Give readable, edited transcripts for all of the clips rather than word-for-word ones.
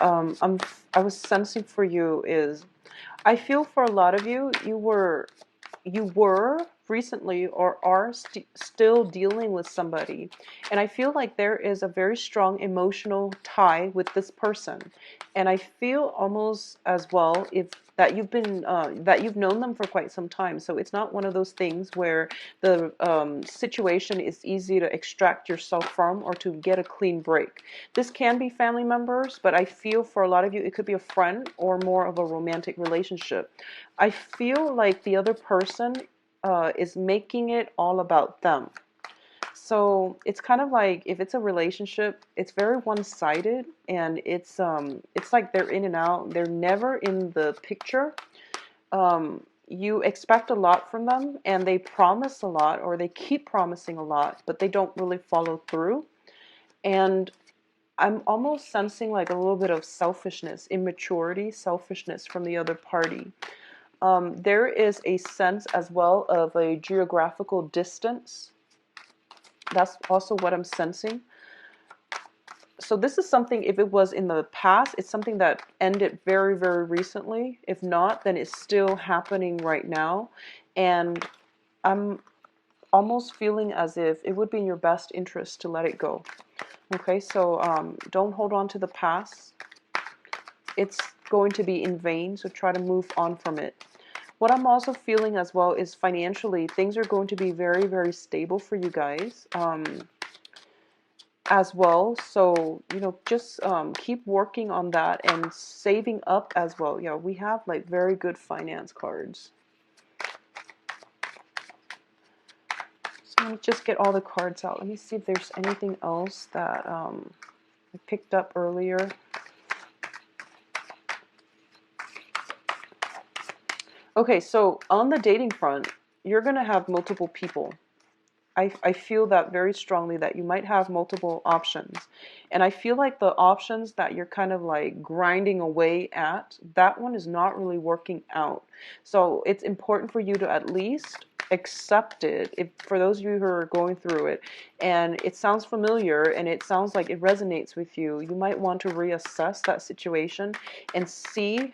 I was sensing for you is, I feel for a lot of you, you were recently or are still dealing with somebody, and I feel like there is a very strong emotional tie with this person, and I feel almost as well if that you've known them for quite some time. So it's not one of those things where the situation is easy to extract yourself from or to get a clean break. This can be family members, but I feel for a lot of you it could be a friend or more of a romantic relationship. I feel like the other person is making it all about them. So it's kind of like if it's a relationship, it's very one-sided, and it's like they're in and out. They're never in the picture. You expect a lot from them, and they promise a lot, or they keep promising a lot, but they don't really follow through. And I'm almost sensing like a little bit of selfishness, immaturity, selfishness from the other party. There is a sense as well of a geographical distance. That's also what I'm sensing. So this is something, if it was in the past, it's something that ended very, very recently. If not, then it's still happening right now. And I'm almost feeling as if it would be in your best interest to let it go. Okay, so don't hold on to the past. It's going to be in vain, so try to move on from it. What I'm also feeling as well is financially, things are going to be very, very stable for you guys as well. So, just keep working on that and saving up as well. Yeah, we have like very good finance cards. So let me just get all the cards out. Let me see if there's anything else that I picked up earlier. Okay, so on the dating front, you're going to have multiple people. I feel that very strongly that you might have multiple options. And I feel like the options that you're kind of like grinding away at, that one is not really working out. So it's important for you to at least accept it, if for those of you who are going through it and it sounds familiar and it sounds like it resonates with you, you might want to reassess that situation and see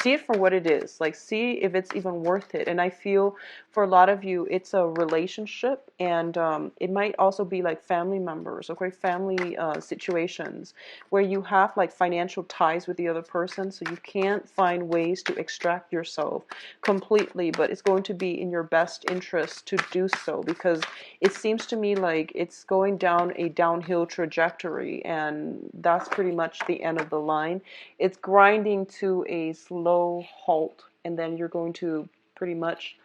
it for what it is. Like, see if it's even worth it. And I feel for a lot of you, it's a relationship, and it might also be like family members, okay, family situations where you have like financial ties with the other person, so you can't find ways to extract yourself completely, but it's going to be in your best interest to do so, because it seems to me like it's going down a downhill trajectory, and that's pretty much the end of the line. It's grinding to a slow halt, and then you're going to pretty much,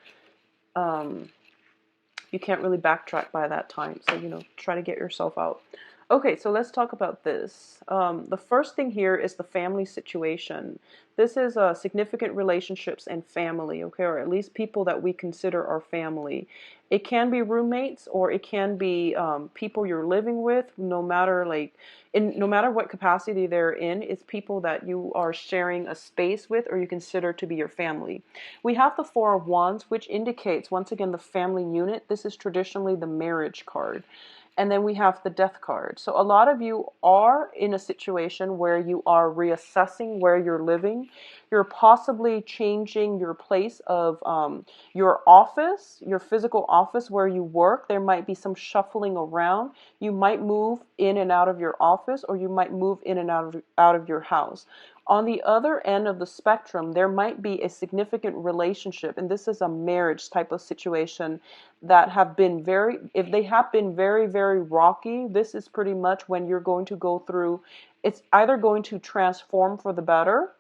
you can't really backtrack by that time. So, try to get yourself out. Okay, so let's talk about this. The first thing here is the family situation. This is significant relationships and family, okay, or at least people that we consider our family. It can be roommates, or it can be people you're living with. No matter no matter what capacity they're in, it's people that you are sharing a space with, or you consider to be your family. We have the Four of Wands, which indicates once again the family unit. This is traditionally the marriage card. And then we have the Death card. So a lot of you are in a situation where you are reassessing where you're living. You're possibly changing your place of your office, your physical office where you work. There might be some shuffling around. You might move in and out of your office, or you might move in and out of your house. On the other end of the spectrum, there might be a significant relationship, and this is a marriage type of situation that have been if they have been very, very rocky, this is pretty much when you're going to go through, it's either going to transform for the better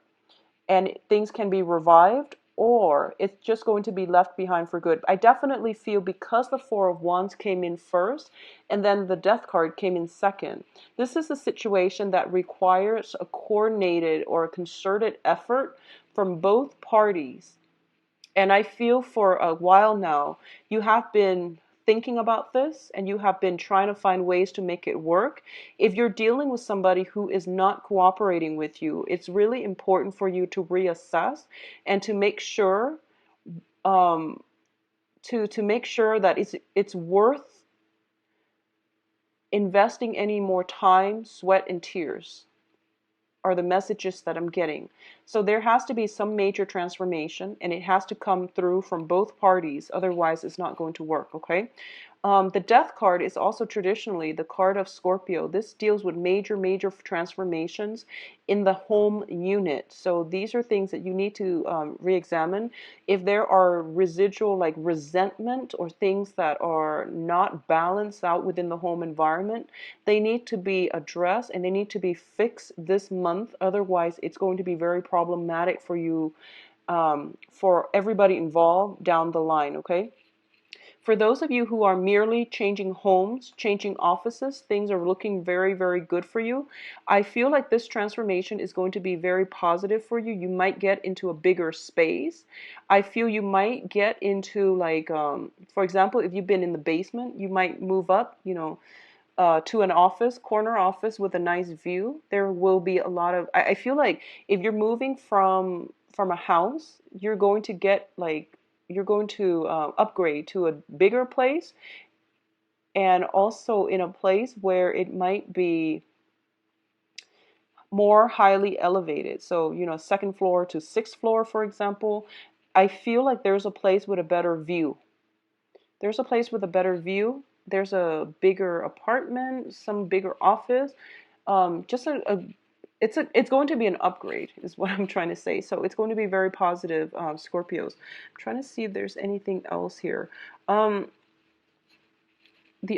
and things can be revived, or it's just going to be left behind for good. I definitely feel because the Four of Wands came in first and then the Death card came in second, this is a situation that requires a coordinated or a concerted effort from both parties. And I feel for a while now, you have been thinking about this and you have been trying to find ways to make it work. If you're dealing with somebody who is not cooperating with you, it's really important for you to reassess and to make sure um, to make sure that it's worth investing any more time, sweat, and tears. are the messages that I'm getting. So there has to be some major transformation, and it has to come through from both parties. Otherwise, it's not going to work, okay? The Death card is also traditionally the card of Scorpio. This deals with major transformations in the home unit. So these are things that you need to re-examine. If there are residual like resentment or things that are not balanced out within the home environment, they need to be addressed and they need to be fixed this month. Otherwise, it's going to be very problematic for you, for everybody involved down the line, okay? For those of you who are merely changing homes, changing offices, things are looking very good for you. I feel like this transformation is going to be very positive for you. You might get into a bigger space. I feel you might get into like, for example, if you've been in the basement, you might move up, to an office, corner office with a nice view. There will be a lot of, I feel like if you're moving from a house, you're going to get like, you're going to upgrade to a bigger place, and also in a place where it might be more highly elevated. So, second floor to sixth floor, for example. I feel like there's a place with a better view. There's a place with a better view. There's a bigger apartment, some bigger office. Just it's going to be an upgrade, is what I'm trying to say. So it's going to be very positive, Scorpios. I'm trying to see if there's anything else here. The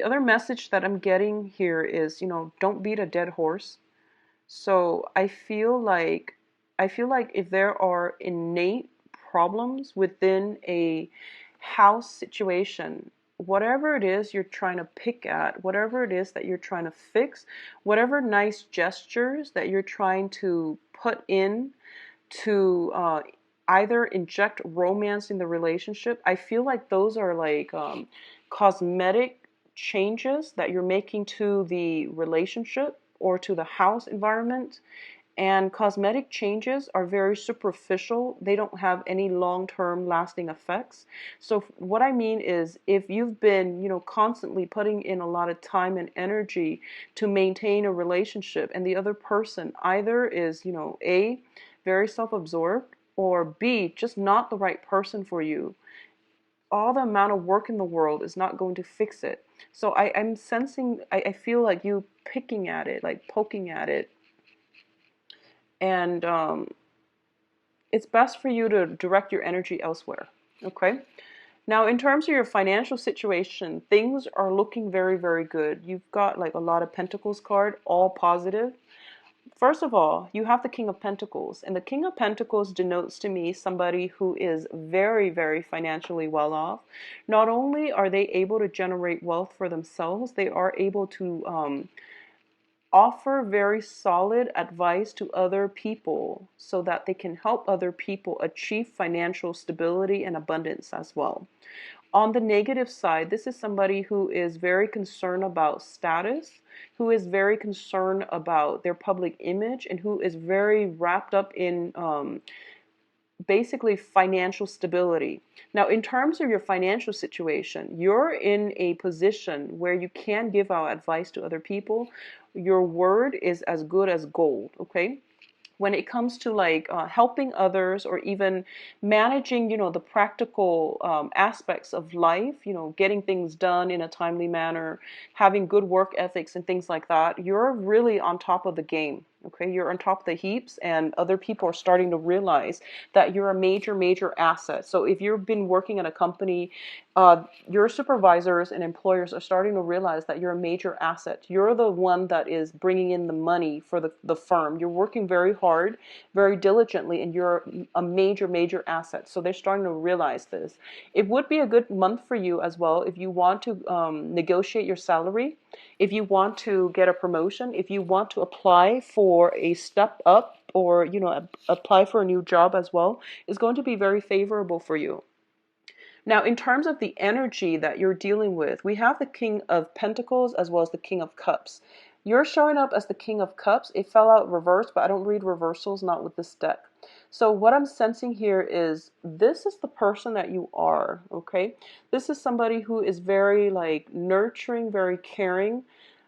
other message that I'm getting here is, don't beat a dead horse. So I feel like if there are innate problems within a house situation, whatever it is you're trying to pick at, whatever it is that you're trying to fix, whatever nice gestures that you're trying to put in to either inject romance in the relationship, I feel like those are like cosmetic changes that you're making to the relationship or to the house environment. And cosmetic changes are very superficial. They don't have any long-term lasting effects. So what I mean is, if you've been, constantly putting in a lot of time and energy to maintain a relationship, and the other person either is, A, very self-absorbed, or B, just not the right person for you, all the amount of work in the world is not going to fix it. So I'm sensing, I feel like you picking at it, like poking at it, and it's best for you to direct your energy elsewhere. Okay. Now, in terms of your financial situation, things are looking very good. You've got like a lot of Pentacles card, all positive. First of all, you have the King of Pentacles, and the King of Pentacles denotes to me somebody who is very financially well off. Not only are they able to generate wealth for themselves, they are able to offer very solid advice to other people so that they can help other people achieve financial stability and abundance as well. On the negative side, this is somebody who is very concerned about status, who is very concerned about their public image, and who is very wrapped up in basically financial stability. Now, in terms of your financial situation, you're in a position where you can give out advice to other people. Your word is as good as gold, okay? When it comes to like helping others, or even managing, the practical aspects of life, getting things done in a timely manner, having good work ethics and things like that, you're really on top of the game. Okay, you're on top of the heaps, and other people are starting to realize that you're a major asset. So if you've been working at a company, your supervisors and employers are starting to realize that you're a major asset. You're the one that is bringing in the money for the firm. You're working very hard, very diligently, and you're a major asset. So they're starting to realize this. It would be a good month for you as well if you want to negotiate your salary, if you want to get a promotion, if you want to apply for a step up, or apply for a new job as well, is going to be very favorable for you. Now, in terms of the energy that you're dealing with, we have the King of Pentacles as well as the King of Cups. You're showing up as the King of Cups. It fell out reversed, but I don't read reversals, not with this deck. So what I'm sensing here is, this is the person that you are, okay? This is somebody who is very like nurturing, very caring.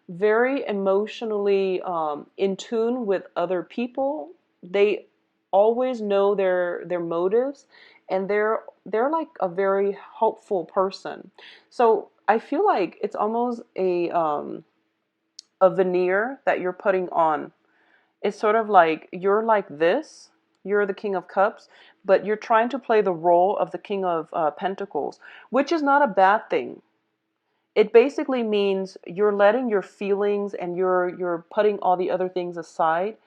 very emotionally in tune with other people. They always know their motives, and they're like a very hopeful person. So I feel like it's almost a veneer that you're putting on. It's sort of like you're like this. You're the King of Cups, but you're trying to play the role of the King of Pentacles, which is not a bad thing. It basically means you're letting your feelings and you're putting all the other things aside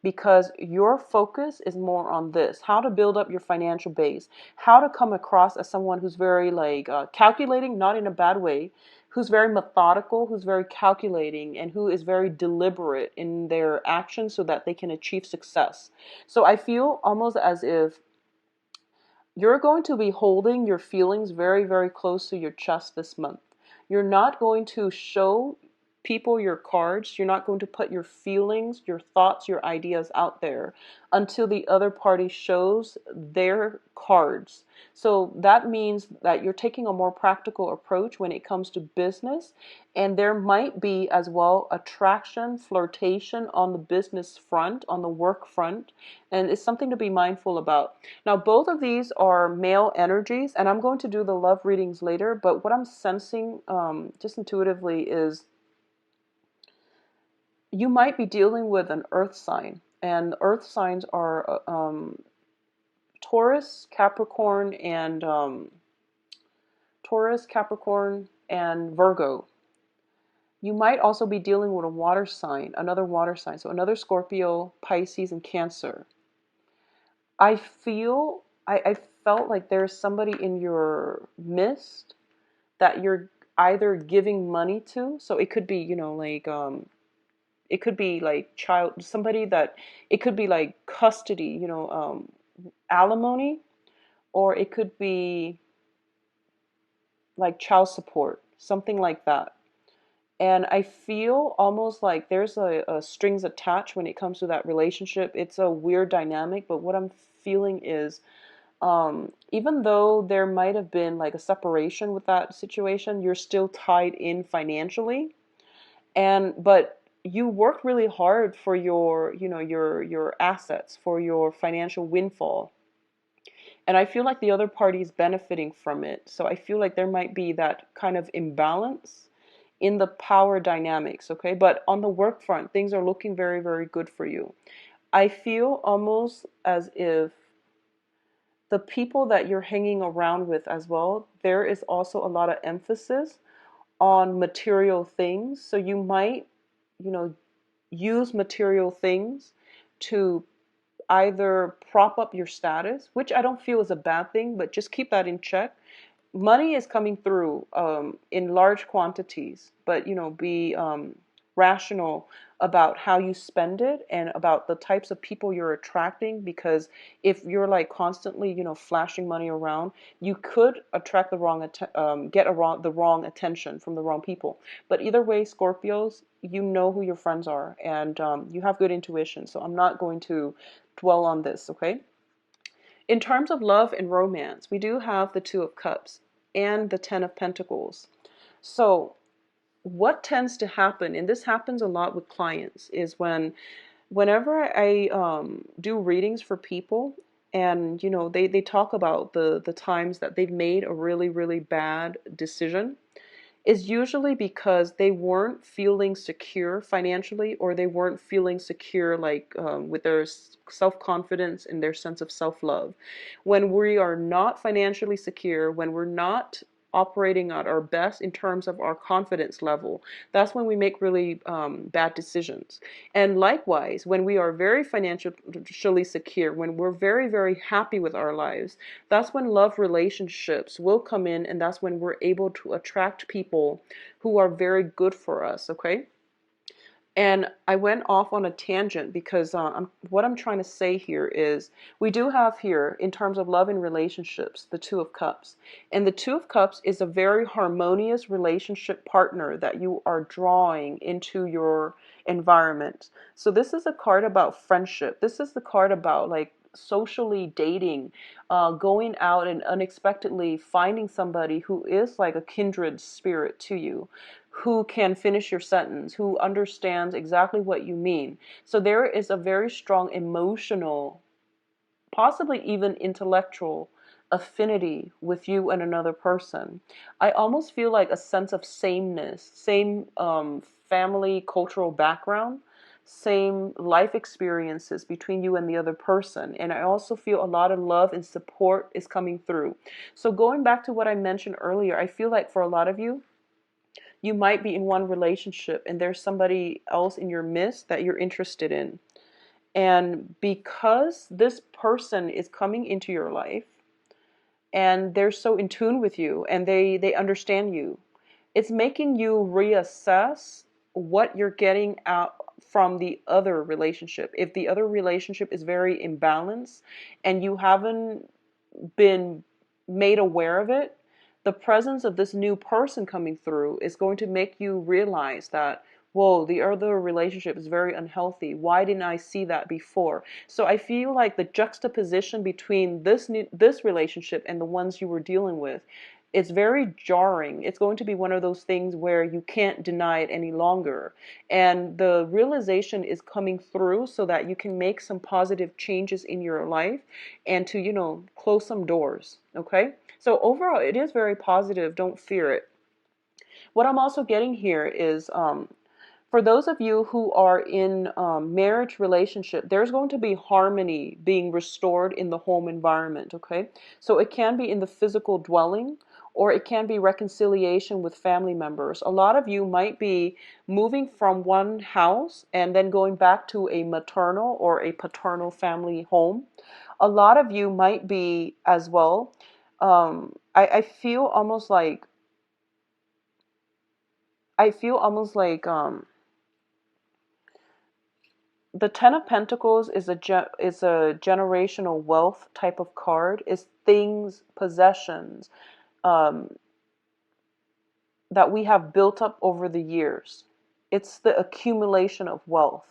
because your focus is more on this: how to build up your financial base, how to come across as someone who's very like calculating, not in a bad way, who's very methodical, who's very calculating, and who is very deliberate in their actions so that they can achieve success. So I feel almost as if you're going to be holding your feelings very, very close to your chest this month. You're not going to show people your cards. You're not going to put your feelings, your thoughts, your ideas out there until the other party shows their cards. So that means that you're taking a more practical approach when it comes to business. And there might be as well attraction, flirtation on the business front, on the work front. And it's something to be mindful about. Now, both of these are male energies, and I'm going to do the love readings later, but what I'm sensing just intuitively is you might be dealing with an earth sign, and earth signs are Taurus, Capricorn, and Virgo. You might also be dealing with a water sign, another water sign, so another Scorpio, Pisces, and Cancer. I felt like there's somebody in your midst that you're either giving money to. So it could be, like it could be like somebody that it could be like custody, alimony, or it could be like child support, something like that. And I feel almost like there's a strings attached when it comes to that relationship. It's a weird dynamic, but what I'm feeling is even though there might have been like a separation with that situation, you're still tied in financially. But you work really hard for your assets, for your financial windfall. And I feel like the other party is benefiting from it. So I feel like there might be that kind of imbalance in the power dynamics, okay? But on the work front, things are looking very, very good for you. I feel almost as if the people that you're hanging around with as well, there is also a lot of emphasis on material things. So you might, you know, use material things to either prop up your status, which I don't feel is a bad thing, but just keep that in check. Money is coming through in large quantities, but be rational about how you spend it and about the types of people you're attracting, because if you're like constantly flashing money around, you could attract the wrong the wrong attention from the wrong people. But either way, Scorpios, you know who your friends are, and you have good intuition, so I'm not going to dwell on this, okay? In terms of love and romance, we do have the Two of Cups and the Ten of Pentacles. So what tends to happen, and this happens a lot with clients, is whenever I do readings for people, and they talk about the times that they've made a really, really bad decision, is usually because they weren't feeling secure financially, or they weren't feeling secure like with their self-confidence and their sense of self-love. When we are not financially secure, when we're not operating at our best in terms of our confidence level, that's when we make really bad decisions. And likewise, when we are very financially secure, when we're very, very happy with our lives, that's when love relationships will come in, and that's when we're able to attract people who are very good for us, okay? And I went off on a tangent because what I'm trying to say here is we do have here, in terms of love and relationships, the Two of Cups. And the Two of Cups is a very harmonious relationship partner that you are drawing into your environment. So this is a card about friendship. This is the card about like socially dating, going out and unexpectedly finding somebody who is like a kindred spirit to you, who can finish your sentence, who understands exactly what you mean. So there is a very strong emotional, possibly even intellectual affinity with you and another person. I almost feel like a sense of sameness, same family, cultural background, same life experiences between you and the other person. And I also feel a lot of love and support is coming through. So going back to what I mentioned earlier, I feel like for a lot of you, you might be in one relationship and there's somebody else in your midst that you're interested in. And because this person is coming into your life and they're so in tune with you and they understand you, it's making you reassess what you're getting out from the other relationship. If the other relationship is very imbalanced and you haven't been made aware of it, the presence of this new person coming through is going to make you realize that, whoa, the other relationship is very unhealthy. Why didn't I see that before? So I feel like the juxtaposition between this relationship and the ones you were dealing with, it's very jarring. It's going to be one of those things where you can't deny it any longer. And the realization is coming through so that you can make some positive changes in your life and to, close some doors. Okay? So overall, it is very positive. Don't fear it. What I'm also getting here is for those of you who are in marriage relationship, there's going to be harmony being restored in the home environment, okay? So it can be in the physical dwelling, or it can be reconciliation with family members. A lot of you might be moving from one house and then going back to a maternal or a paternal family home. A lot of you might be as well. I feel almost like the Ten of Pentacles is a generational wealth type of card. Is things, possessions, um, that we have built up over the years. It's the accumulation of wealth.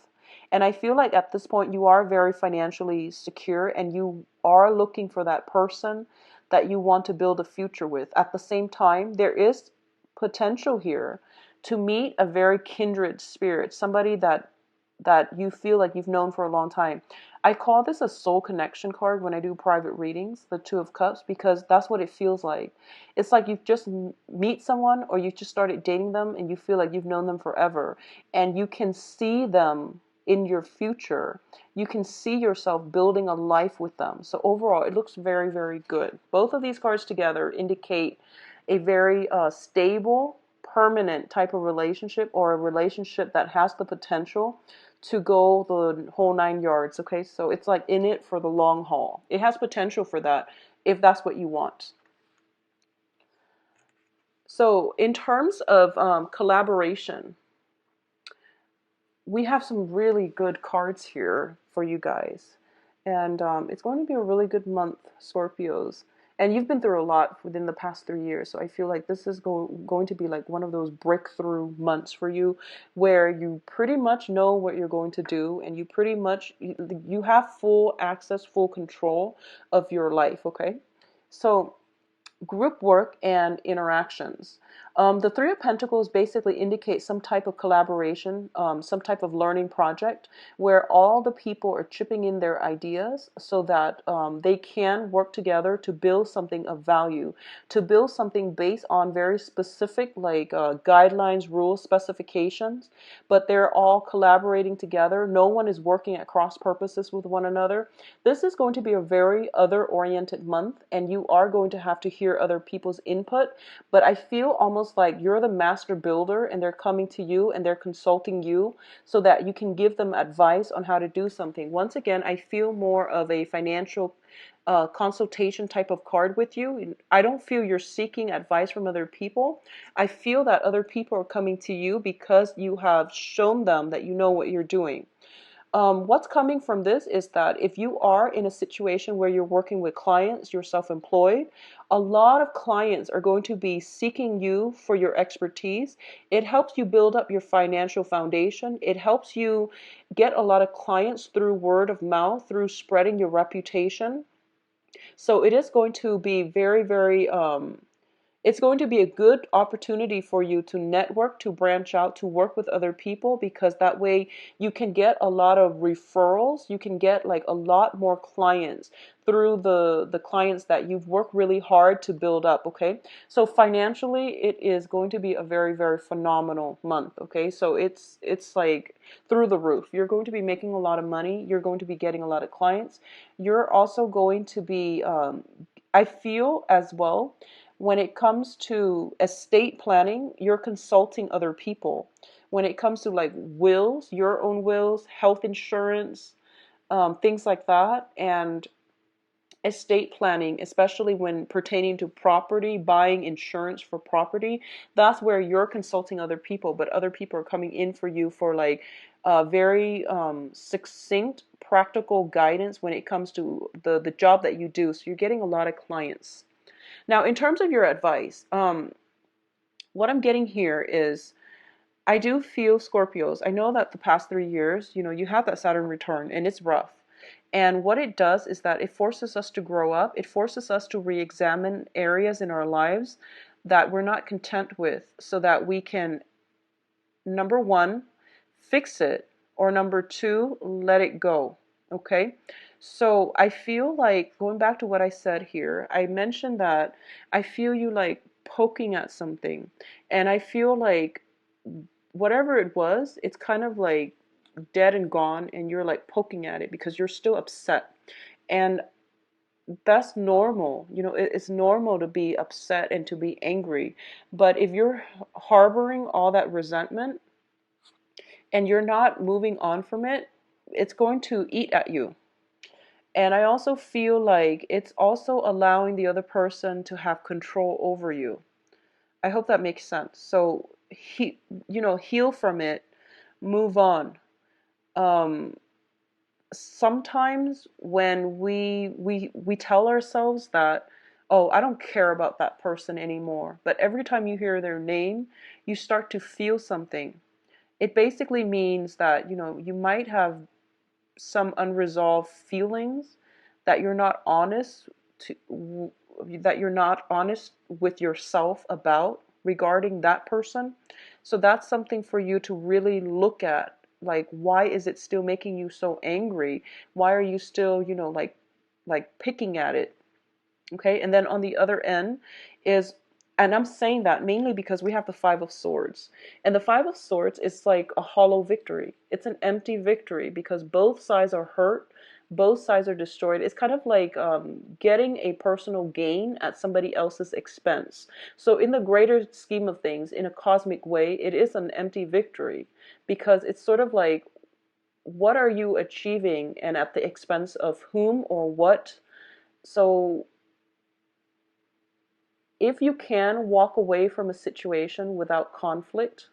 And I feel like at this point you are very financially secure and you are looking for that person that you want to build a future with. At the same time, there is potential here to meet a very kindred spirit, somebody that you feel like you've known for a long time. I call this a soul connection card when I do private readings, the Two of Cups, because that's what it feels like. It's like you've just meet someone or you just started dating them and you feel like you've known them forever and you can see them in your future. You can see yourself building a life with them. So overall, it looks very, very good. Both of these cards together indicate a very stable, permanent type of relationship, or a relationship that has the potential to go the whole 9 yards. Okay, so it's like in it for the long haul. It has potential for that if that's what you want. So in terms of collaboration, we have some really good cards here for you guys. And it's going to be a really good month, Scorpios. And you've been through a lot within the past 3 years. So I feel like this is going to be like one of those breakthrough months for you where you pretty much know what you're going to do. And you have full access, full control of your life, okay? So group work and interactions. The Three of Pentacles basically indicates some type of collaboration, some type of learning project where all the people are chipping in their ideas so that they can work together to build something of value, to build something based on very specific guidelines, rules, specifications, but they're all collaborating together. No one is working at cross purposes with one another. This is going to be a very other-oriented month, and you are going to have to hear other people's input, but I feel almost like you're the master builder and they're coming to you and they're consulting you so that you can give them advice on how to do something. Once again, I feel more of a financial consultation type of card with you. I don't feel you're seeking advice from other people. I feel that other people are coming to you because you have shown them that you know what you're doing. What's coming from this is that if you are in a situation where you're working with clients, you're self-employed, a lot of clients are going to be seeking you for your expertise. It helps you build up your financial foundation. It helps you get a lot of clients through word of mouth, through spreading your reputation. So it is going to be very, very It's going to be a good opportunity for you to network, to branch out, to work with other people, because that way you can get a lot of referrals. You can get like a lot more clients through the clients that you've worked really hard to build up, okay? So financially, it is going to be a very, very phenomenal month, okay? So it's like through the roof. You're going to be making a lot of money. You're going to be getting a lot of clients. You're also going to be, I feel as well, when it comes to estate planning, you're consulting other people. When it comes to like wills, your own wills, health insurance, things like that, and estate planning, especially when pertaining to property, buying insurance for property, that's where you're consulting other people, but other people are coming in for you for like very succinct, practical guidance when it comes to the job that you do. So you're getting a lot of clients. Now, in terms of your advice, what I'm getting here is I do feel Scorpios. I know that the past 3 years, you have that Saturn return and it's rough. And what it does is that it forces us to grow up. It forces us to re-examine areas in our lives that we're not content with so that we can, number one, fix it, or number two, let it go. Okay? So I feel like, going back to what I said here, I mentioned that I feel you like poking at something. And I feel like whatever it was, it's kind of like dead and gone, and you're like poking at it because you're still upset. And that's normal. It's normal to be upset and to be angry. But if you're harboring all that resentment and you're not moving on from it, it's going to eat at you. And I also feel like it's also allowing the other person to have control over you. I hope that makes sense. So heal from it, move on. Sometimes when we tell ourselves that, oh, I don't care about that person anymore, but every time you hear their name, you start to feel something. It basically means that you might have some unresolved feelings that you're not honest to that you're not honest with yourself about regarding that person. So that's something for you to really look at. Like, why is it still making you so angry? Why are you still, like picking at it? Okay, and then on the other end is, and I'm saying that mainly because we have the Five of Swords. And the Five of Swords is like a hollow victory. It's an empty victory because both sides are hurt, both sides are destroyed. It's kind of like getting a personal gain at somebody else's expense. So in the greater scheme of things, in a cosmic way, it is an empty victory because it's sort of like, what are you achieving and at the expense of whom or what? So if you can walk away from a situation without conflict,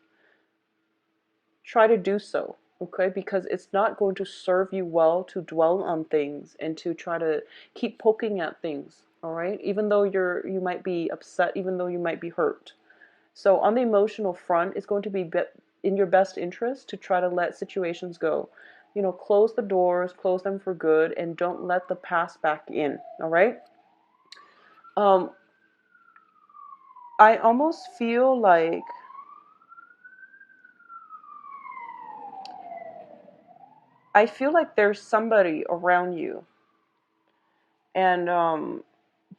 try to do so, okay? Because it's not going to serve you well to dwell on things and to try to keep poking at things, all right? Even though you might be upset, even though you might be hurt. So on the emotional front, it's going to be in your best interest to try to let situations go. Close the doors, close them for good, and don't let the past back in, all right? Um, I almost feel like there's somebody around you, and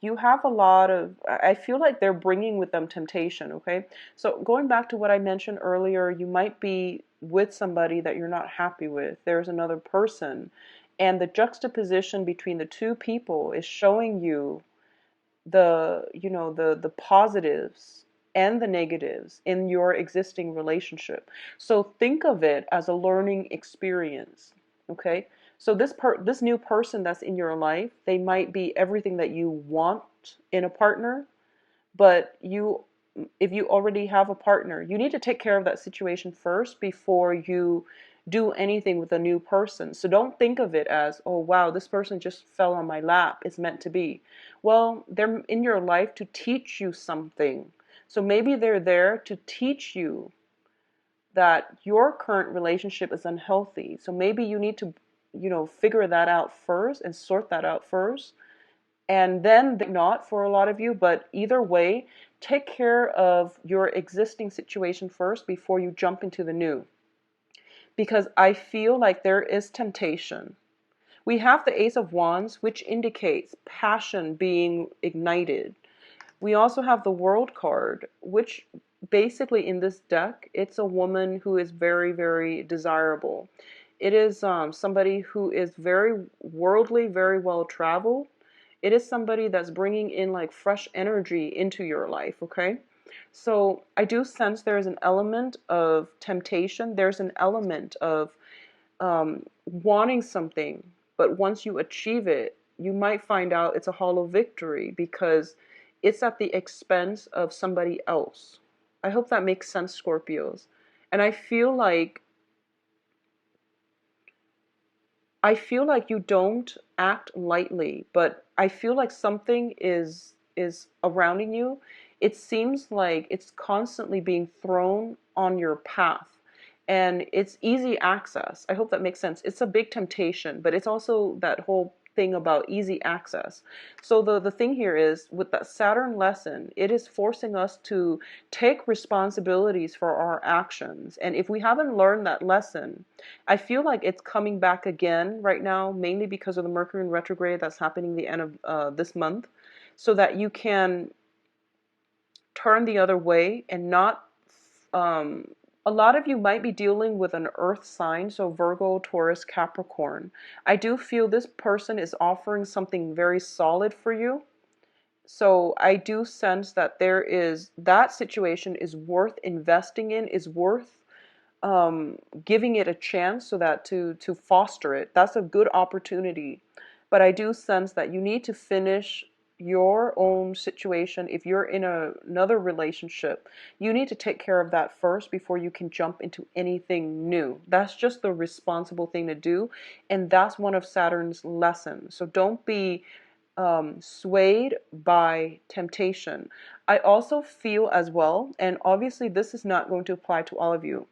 you have a lot of, I feel like they're bringing with them temptation, okay? So going back to what I mentioned earlier, you might be with somebody that you're not happy with. There's another person, and the juxtaposition between the two people is showing you the positives and the negatives in your existing relationship. So think of it as a learning experience, okay? So this new person that's in your life, they might be everything that you want in a partner, but if you already have a partner, you need to take care of that situation first before you do anything with a new person. So don't think of it as, oh wow, this person just fell on my lap, it's meant to be. Well, they're in your life to teach you something. So maybe they're there to teach you that your current relationship is unhealthy. So maybe you need to, figure that out first and sort that out first. And then not for a lot of you, but either way, take care of your existing situation first before you jump into the new. Because I feel like there is temptation. We have the Ace of Wands, which indicates passion being ignited. We also have the World card, which basically in this deck, it's a woman who is very, very desirable. It is somebody who is very worldly, very well traveled. It is somebody that's bringing in like fresh energy into your life, okay? So I do sense there is an element of temptation. There's an element of wanting something, but once you achieve it, you might find out it's a hollow victory because it's at the expense of somebody else. I hope that makes sense, Scorpios. And I feel like you don't act lightly, but I feel like something is surrounding you. It seems like it's constantly being thrown on your path. And it's easy access. I hope that makes sense. It's a big temptation, but it's also that whole thing about easy access. So the thing here is with that Saturn lesson, it is forcing us to take responsibilities for our actions. And if we haven't learned that lesson, I feel like it's coming back again right now, mainly because of the Mercury in retrograde that's happening the end of this month, so that you can turn the other way and not a lot of you might be dealing with an earth sign, so Virgo, Taurus, Capricorn. I do feel this person is offering something very solid for you. So I do sense that that situation is worth investing in, is worth giving it a chance so that to foster it. That's a good opportunity. But I do sense that you need to finish your own situation. If you're in another relationship, you need to take care of that first before you can jump into anything new. That's just the responsible thing to do. And that's one of Saturn's lessons. So don't be swayed by temptation. I also feel as well, and obviously this is not going to apply to all of you,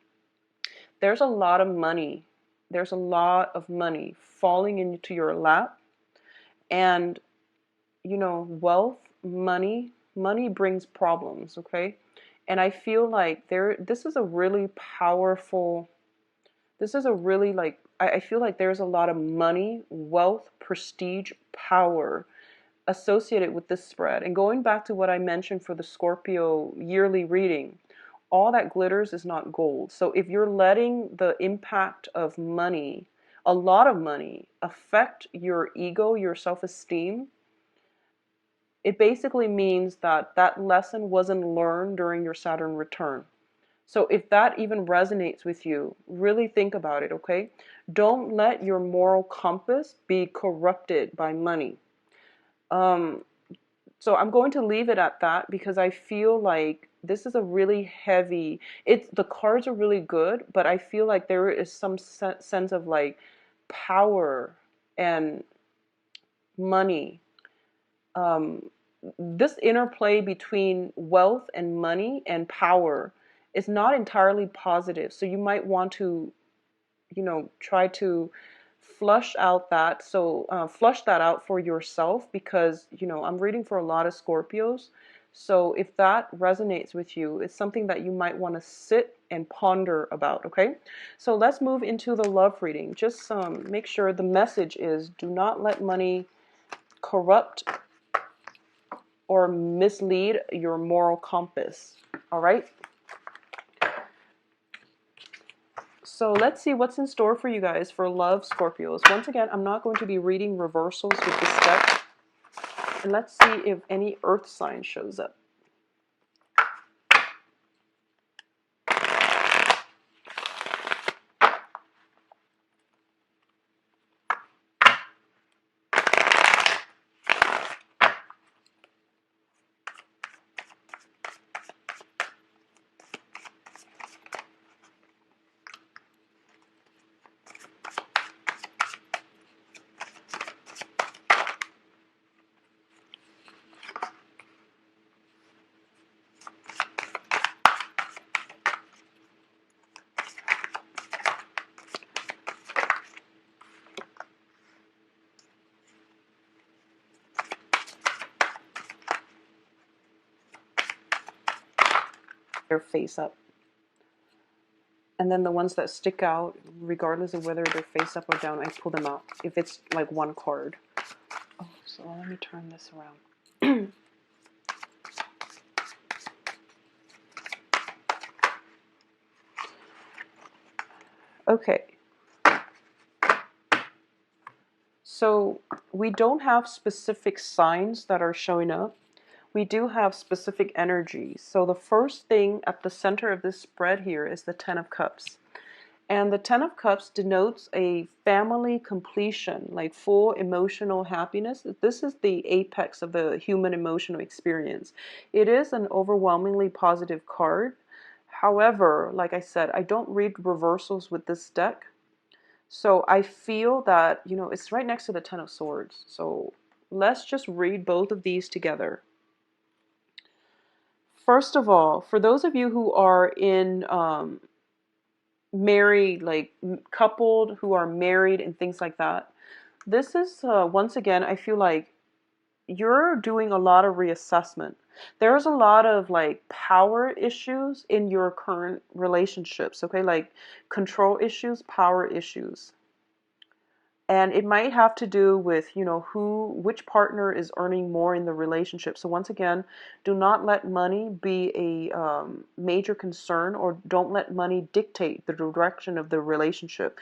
there's a lot of money. There's a lot of money falling into your lap. And, wealth, money brings problems, okay? And I feel like this is a really powerful, this is a really like, I feel like there's a lot of money, wealth, prestige, power associated with this spread. And going back to what I mentioned for the Scorpio yearly reading, all that glitters is not gold. So if you're letting the impact of money, a lot of money, affect your ego, your self-esteem, it basically means that that lesson wasn't learned during your Saturn return. So if that even resonates with you, really think about it, okay? Don't let your moral compass be corrupted by money. So I'm going to leave it at that because I feel like this is a really heavy, the cards are really good, but I feel like there is some sense of like power and money. This interplay between wealth and money and power is not entirely positive. So you might want to, try to flush that out for yourself because, I'm reading for a lot of Scorpios. So if that resonates with you, it's something that you might want to sit and ponder about, okay? So let's move into the love reading. Just make sure the message is do not let money corrupt or mislead your moral compass, all right? So let's see what's in store for you guys for love, Scorpios. Once again, I'm not going to be reading reversals with this deck. And let's see if any earth sign shows up. they're face up. And then the ones that stick out, regardless of whether they're face up or down, I pull them out if it's like one card. Oh, so let me turn this around. Okay. So we don't have specific signs that are showing up. We do have specific energies. So the first thing at the center of this spread here is the Ten of Cups. And the Ten of Cups denotes a family completion, like full emotional happiness. This is the apex of the human emotional experience. It is an overwhelmingly positive card. However, like I said, I don't read reversals with this deck. So I feel that, it's right next to the Ten of Swords. So let's just read both of these together. First of all, for those of you who are in married, like coupled, who are married and things like that, this is, once again, I feel like you're doing a lot of reassessment. There's a lot of like power issues in your current relationships, okay? Like control issues, power issues. And it might have to do with, which partner is earning more in the relationship. So once again, do not let money be a major concern, or don't let money dictate the direction of the relationship.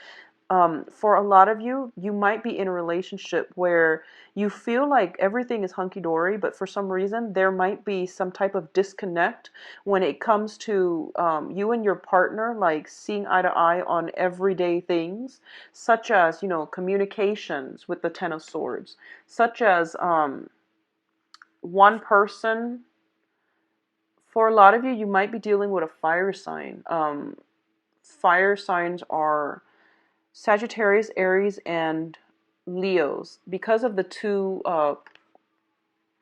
For a lot of you, you might be in a relationship where you feel like everything is hunky-dory, but for some reason there might be some type of disconnect when it comes to you and your partner, like seeing eye to eye on everyday things, such as, communications with the Ten of Swords, such as one person. For a lot of you, you might be dealing with a fire sign. Fire signs are Sagittarius, Aries, and Leos, because of the two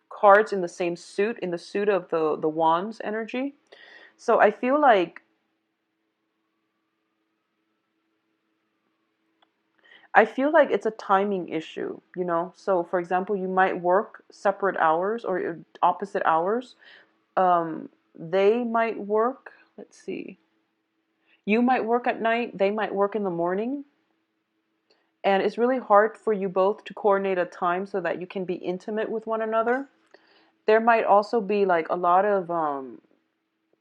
cards in the same suit, in the suit of the Wands energy. So I feel like it's a timing issue, So for example, you might work separate hours or opposite hours. They might work, let's see. You might work at night, they might work in the morning. And it's really hard for you both to coordinate a time so that you can be intimate with one another. There might also be like a lot of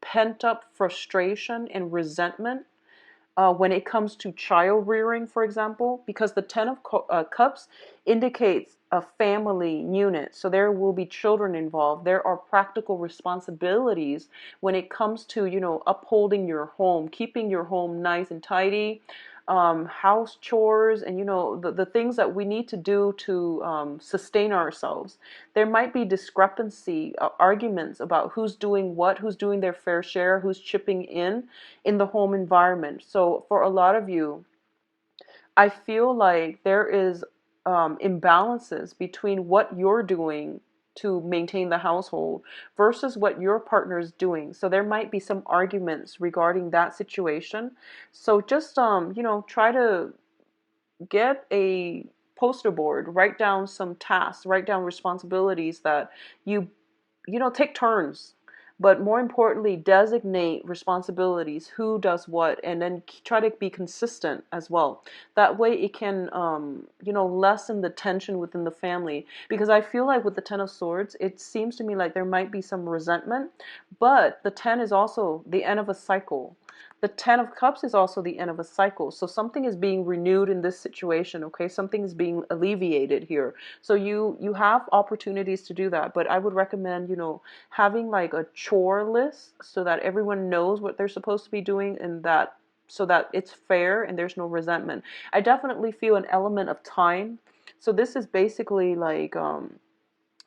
pent up frustration and resentment when it comes to child rearing, for example, because the Ten of Cups indicates a family unit. So there will be children involved. There are practical responsibilities when it comes to, upholding your home, keeping your home nice and tidy, house chores, and, the things that we need to do to sustain ourselves. There might be discrepancy, arguments about who's doing what, who's doing their fair share, who's chipping in the home environment. So for a lot of you, I feel like there is imbalances between what you're doing to maintain the household versus what your partner is doing. So there might be some arguments regarding that situation. So just try to get a poster board, write down some tasks, write down responsibilities that you take turns, but more importantly, designate responsibilities, who does what, and then try to be consistent as well. That way it can, lessen the tension within the family. Because I feel like with the Ten of Swords, it seems to me like there might be some resentment, but the 10 is also the end of a cycle. The Ten of Cups is also the end of a cycle. So something is being renewed in this situation, okay? Something is being alleviated here. So you have opportunities to do that. But I would recommend, having like a chore list so that everyone knows what they're supposed to be doing, and that so that it's fair and there's no resentment. I definitely feel an element of time. So this is basically like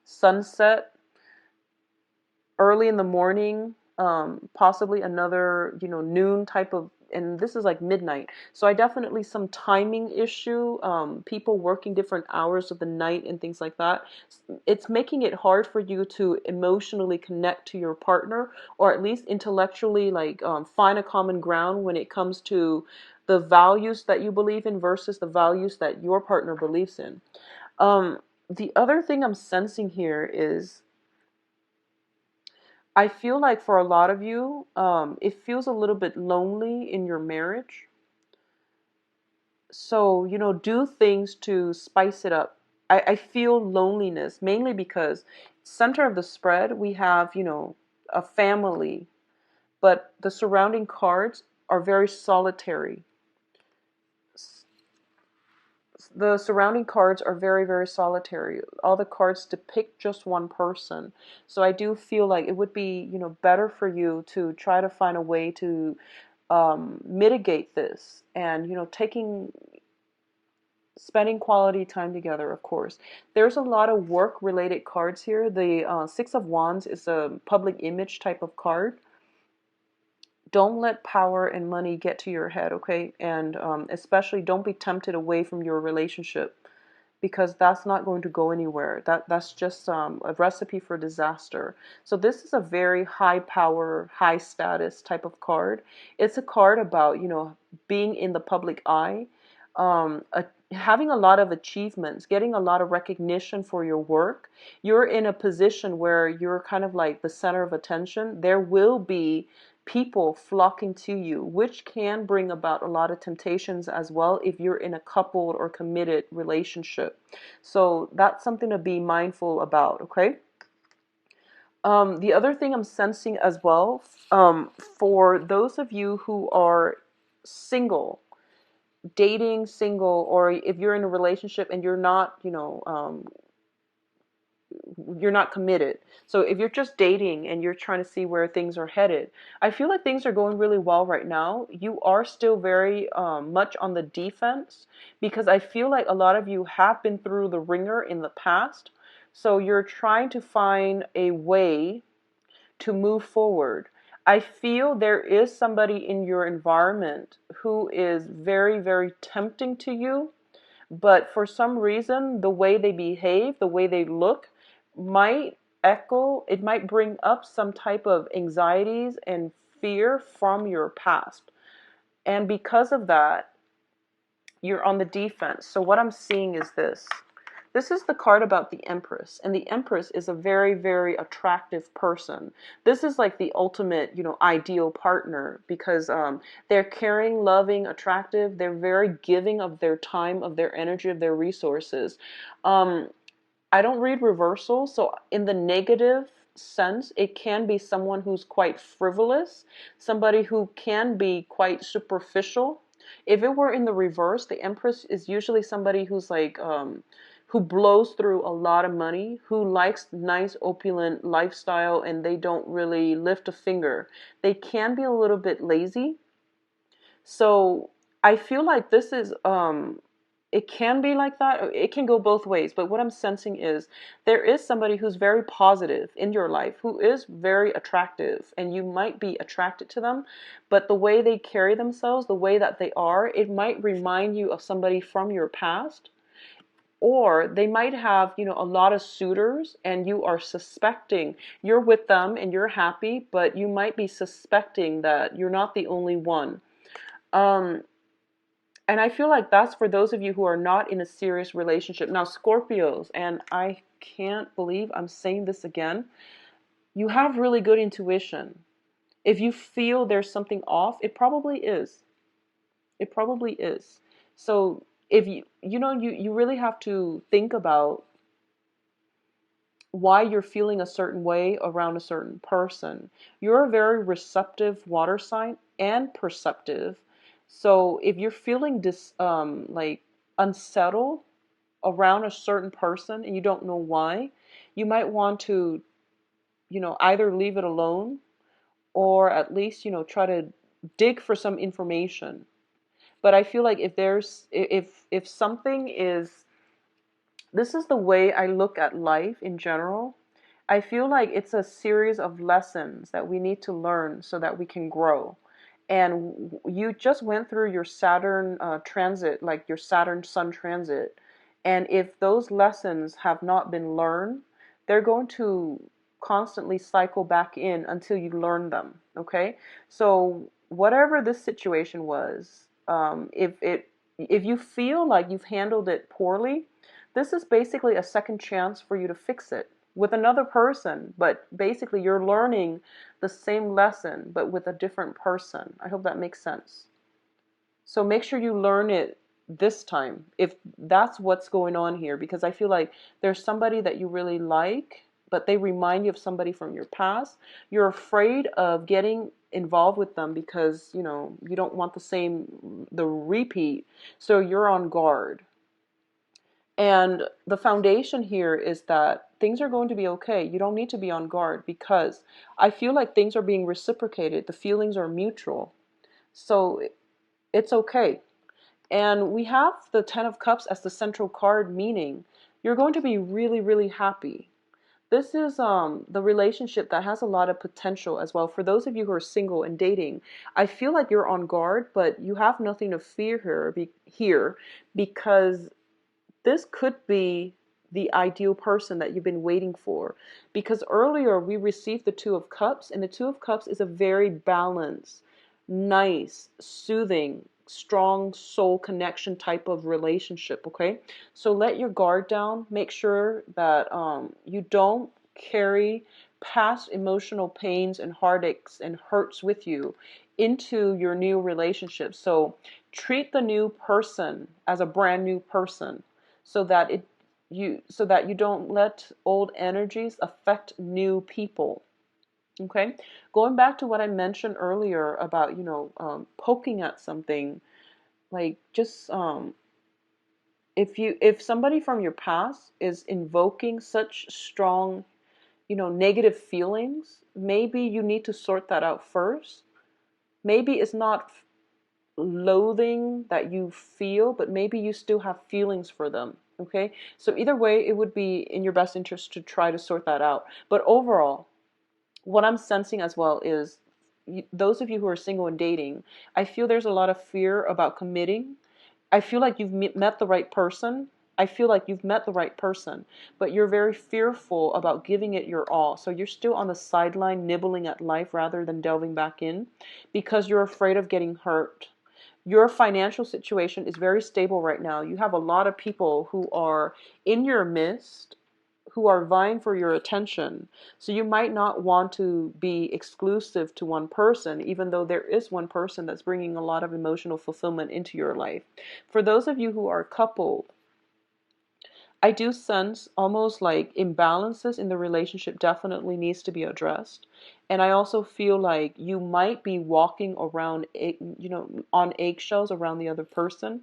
sunset, early in the morning, possibly another, noon type of, and this is like midnight. So I definitely some timing issue, people working different hours of the night and things like that. It's making it hard for you to emotionally connect to your partner, or at least intellectually, like find a common ground when it comes to the values that you believe in versus the values that your partner believes in. The other thing I'm sensing here is I feel like for a lot of you, it feels a little bit lonely in your marriage. So, do things to spice it up. I feel loneliness mainly because center of the spread, we have, a family, but the surrounding cards are very solitary. The surrounding cards are very, very solitary. All the cards depict just one person. So I do feel like it would be, better for you to try to find a way to mitigate this and, spending quality time together, of course. There's a lot of work related cards here. The Six of Wands is a public image type of card. Don't let power and money get to your head, okay? And especially don't be tempted away from your relationship, because that's not going to go anywhere. That's just a recipe for disaster. So this is a very high power, high status type of card. It's a card about, being in the public eye, having a lot of achievements, getting a lot of recognition for your work. You're in a position where you're kind of like the center of attention. There will be people flocking to you, which can bring about a lot of temptations as well if you're in a coupled or committed relationship. So that's something to be mindful about, okay? The other thing I'm sensing as well, for those of you who are single, dating, single, or if you're in a relationship and you're not committed. So if you're just dating and you're trying to see where things are headed, I feel like things are going really well right now. You are still very much on the defense, because I feel like a lot of you have been through the ringer in the past. So you're trying to find a way to move forward. I feel there is somebody in your environment who is very, very tempting to you, but for some reason, the way they behave, the way they look, might it might bring up some type of anxieties and fear from your past. And because of that, you're on the defense. So what I'm seeing is this. This is the card about the Empress, and the Empress is a very, very attractive person. This is like the ultimate, ideal partner, because they're caring, loving, attractive. They're very giving of their time, of their energy, of their resources. Um, I don't read reversal, so in the negative sense, it can be someone who's quite frivolous, somebody who can be quite superficial. If it were in the reverse, the Empress is usually somebody who's like, who blows through a lot of money, who likes nice opulent lifestyle, and they don't really lift a finger. They can be a little bit lazy. So I feel like this is it can be like that. It can go both ways. But what I'm sensing is there is somebody who's very positive in your life, who is very attractive, and you might be attracted to them. But the way they carry themselves, the way that they are, it might remind you of somebody from your past. Or they might have, a lot of suitors, and you are suspecting you're with them and you're happy, but you might be suspecting that you're not the only one. Um, and I feel like that's for those of you who are not in a serious relationship. Now, Scorpios, and I can't believe I'm saying this again, you have really good intuition. If you feel there's something off, it probably is. It probably is. So if you really have to think about why you're feeling a certain way around a certain person. You're a very receptive water sign and perceptive. So if you're feeling like unsettled around a certain person and you don't know why, you might want to, either leave it alone, or at least, try to dig for some information. But I feel like if something is, this is the way I look at life in general. I feel like it's a series of lessons that we need to learn so that we can grow. And you just went through your Saturn transit, like your Saturn Sun transit. And if those lessons have not been learned, they're going to constantly cycle back in until you learn them. Okay? So whatever this situation was, if you feel like you've handled it poorly, this is basically a second chance for you to fix it. with another person, but basically you're learning the same lesson, but with a different person. I hope that makes sense. So make sure you learn it this time, if that's what's going on here, because I feel like there's somebody that you really like, but they remind you of somebody from your past. You're afraid of getting involved with them because, you don't want the repeat. So you're on guard. And the foundation here is that things are going to be okay. You don't need to be on guard because I feel like things are being reciprocated. The feelings are mutual. So it's okay. And we have the Ten of Cups as the central card, meaning you're going to be really, really happy. This is the relationship that has a lot of potential as well. For those of you who are single and dating, I feel like you're on guard, but you have nothing to fear here because this could be the ideal person that you've been waiting for. Because earlier we received the Two of Cups, and the Two of Cups is a very balanced, nice, soothing, strong soul connection type of relationship, okay? So let your guard down. Make sure that you don't carry past emotional pains and heartaches and hurts with you into your new relationship. So treat the new person as a brand new person so that you don't let old energies affect new people. Okay, going back to what I mentioned earlier about poking at something, like just if somebody from your past is invoking such strong negative feelings, maybe you need to sort that out first. Maybe it's not loathing that you feel, but maybe you still have feelings for them. Okay, so either way, it would be in your best interest to try to sort that out. But overall, what I'm sensing as well is those of you who are single and dating, I feel there's a lot of fear about committing. I feel like you've met the right person. I feel like you've met the right person, but you're very fearful about giving it your all. So you're still on the sideline nibbling at life rather than delving back in because you're afraid of getting hurt. Your financial situation is very stable right now. You have a lot of people who are in your midst who are vying for your attention. So you might not want to be exclusive to one person, even though there is one person that's bringing a lot of emotional fulfillment into your life. For those of you who are coupled, I do sense almost like imbalances in the relationship definitely needs to be addressed. And I also feel like you might be walking around, on eggshells around the other person.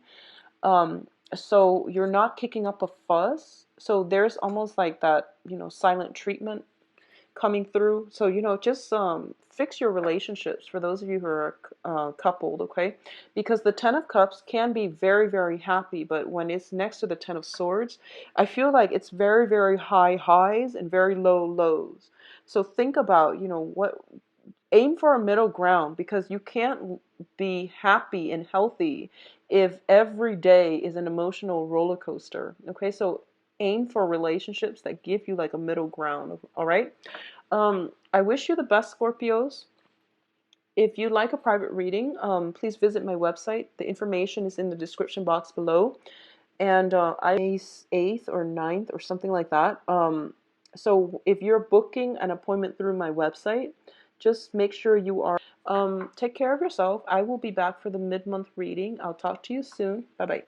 So you're not kicking up a fuss. So there's almost like that, silent treatment coming through. So, just fix your relationships for those of you who are coupled, okay? Because the Ten of Cups can be very, very happy, but when it's next to the Ten of Swords, I feel like it's very, very high highs and very low lows. So think about, aim for a middle ground because you can't be happy and healthy if every day is an emotional roller coaster. Okay, so aim for relationships that give you like a middle ground. All right. I wish you the best, Scorpios. If you'd like a private reading, please visit my website. The information is in the description box below. And I 8th or 9th or something like that. So if you're booking an appointment through my website, just make sure you are. Take care of yourself. I will be back for the mid-month reading. I'll talk to you soon. Bye-bye.